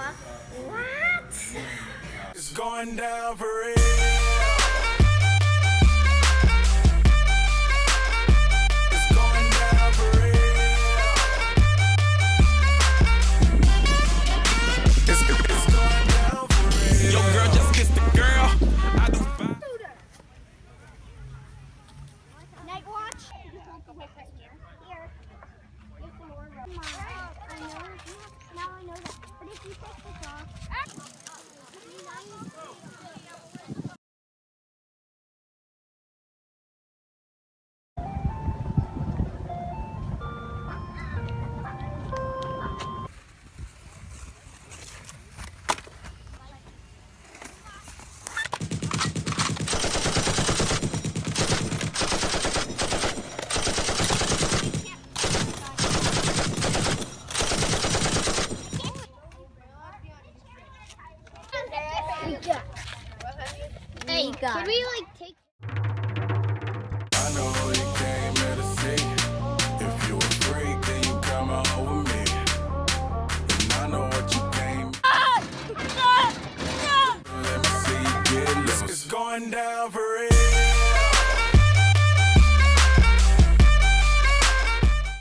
What? It's going down for real. It's going down for real. It's going down for real. Your girl just kissed the girl. I do fine. Night watch. Here. Get some more. Come on. I know. Now I know that. But if you take this off. Hey, can we like take